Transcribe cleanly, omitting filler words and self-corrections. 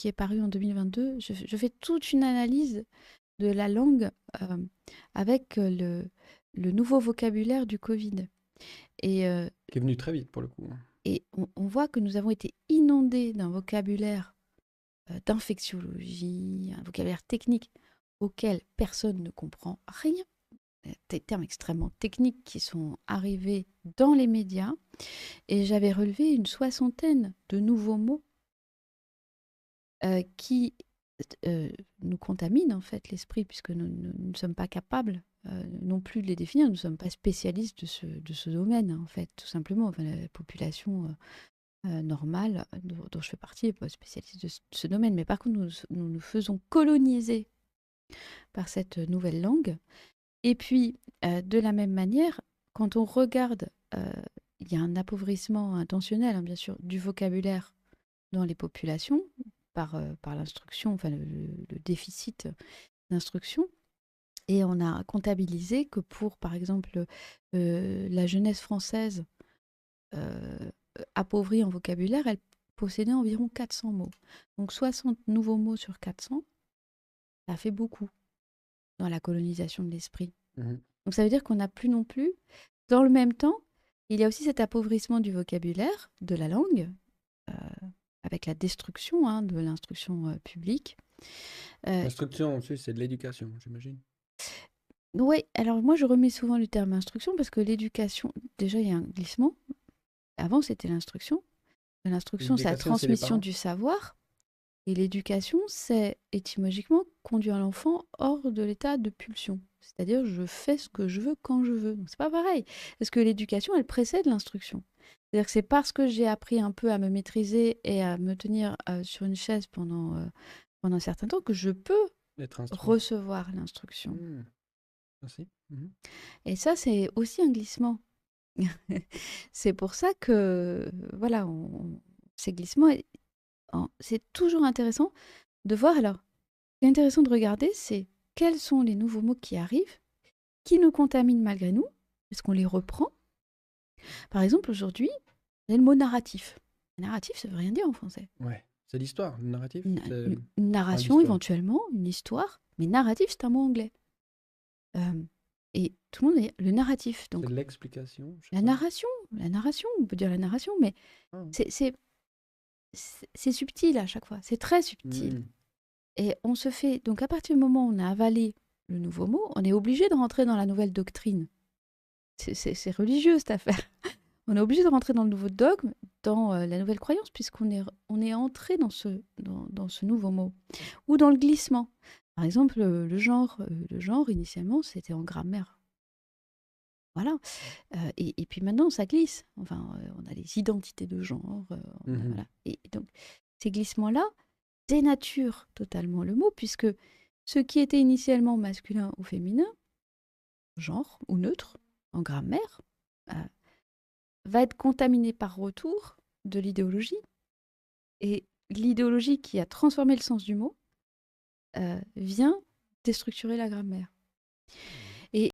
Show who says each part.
Speaker 1: qui est paru en 2022. Je fais toute une analyse de la langue avec le nouveau vocabulaire du Covid. Et,
Speaker 2: Qui est venu très vite pour le coup.
Speaker 1: et on voit que nous avons été inondés d'un vocabulaire d'infectiologie, un vocabulaire technique auquel personne ne comprend rien. Des termes extrêmement techniques qui sont arrivés dans les médias. Et j'avais relevé une soixantaine de nouveaux mots qui nous contaminent en fait l'esprit, puisque nous ne sommes pas capables non plus de les définir. Nous ne sommes pas spécialistes de ce domaine, en fait, tout simplement. Enfin, la population normale, dont je fais partie, n'est pas spécialiste de ce domaine. Mais par contre, nous faisons coloniser par cette nouvelle langue. Et puis, de la même manière, quand on regarde, il y a un appauvrissement intentionnel, hein, bien sûr, du vocabulaire dans les populations par l'instruction, enfin le déficit d'instruction. Et on a comptabilisé que pour, par exemple, la jeunesse française appauvrie en vocabulaire, elle possédait environ 400 mots. Donc 60 nouveaux mots sur 400, ça fait beaucoup dans la colonisation de l'esprit.
Speaker 2: Mhm.
Speaker 1: Donc ça veut dire qu'on n'a plus non plus, dans le même temps, il y a aussi cet appauvrissement du vocabulaire, de la langue, euh, avec la destruction de l'instruction publique.
Speaker 2: L'instruction, ensuite, c'est de l'éducation, j'imagine.
Speaker 1: Oui, alors moi je remets souvent le terme instruction parce que l'éducation, déjà il y a un glissement. Avant c'était l'instruction. L'instruction c'est la
Speaker 2: L'éducation, c'est les
Speaker 1: transmission
Speaker 2: parents.
Speaker 1: du savoir. Et l'éducation c'est étymologiquement conduire l'enfant hors de l'état de pulsion. C'est-à-dire je fais ce que je veux quand je veux. Donc c'est pas pareil. Parce que l'éducation elle précède l'instruction. C'est-à-dire que c'est parce que j'ai appris un peu à me maîtriser et à me tenir sur une chaise pendant un certain temps que je peux
Speaker 2: Être instruit.
Speaker 1: recevoir l'instruction.
Speaker 2: Hmm. Merci. Mhm.
Speaker 1: Et ça, c'est aussi un glissement. C'est pour ça que, voilà, ces glissements, c'est toujours intéressant de voir. Alors, ce qui est intéressant de regarder, c'est quels sont les nouveaux mots qui arrivent, qui nous contaminent malgré nous, est-ce qu'on les reprend. Par exemple, aujourd'hui, il y a le mot narratif. Narratif, ça veut rien dire en français.
Speaker 2: Ouais. C'est l'histoire, le narratif.
Speaker 1: Une,
Speaker 2: C'est
Speaker 1: une
Speaker 2: parle
Speaker 1: narration,
Speaker 2: d'histoire.
Speaker 1: éventuellement, une histoire, mais narratif, c'est un mot anglais. Euh, et tout le monde est le narratif.
Speaker 2: C'est
Speaker 1: Donc,
Speaker 2: de l'explication, je sais
Speaker 1: la
Speaker 2: pas.
Speaker 1: narration, on peut dire la narration, mais
Speaker 2: Ah.
Speaker 1: c'est subtil à chaque fois, c'est très subtil.
Speaker 2: Hmm.
Speaker 1: Et on se fait, donc à partir du moment où on a avalé le nouveau mot, on est obligé de rentrer dans la nouvelle doctrine. C'est religieux cette affaire. On est obligé de rentrer dans le nouveau dogme, dans la nouvelle croyance, puisqu'on est entré dans ce nouveau mot. Ou dans le glissement. Par exemple, le genre, initialement, c'était en grammaire. Voilà. Et puis maintenant, ça glisse. Enfin, on a les identités de genre.
Speaker 2: Mhm.
Speaker 1: Voilà. Et donc, ces glissements-là dénaturent totalement le mot, puisque ce qui était initialement masculin ou féminin, genre ou neutre, en grammaire, euh, va être contaminé par retour de l'idéologie. Et l'idéologie qui a transformé le sens du mot vient déstructurer la grammaire. Et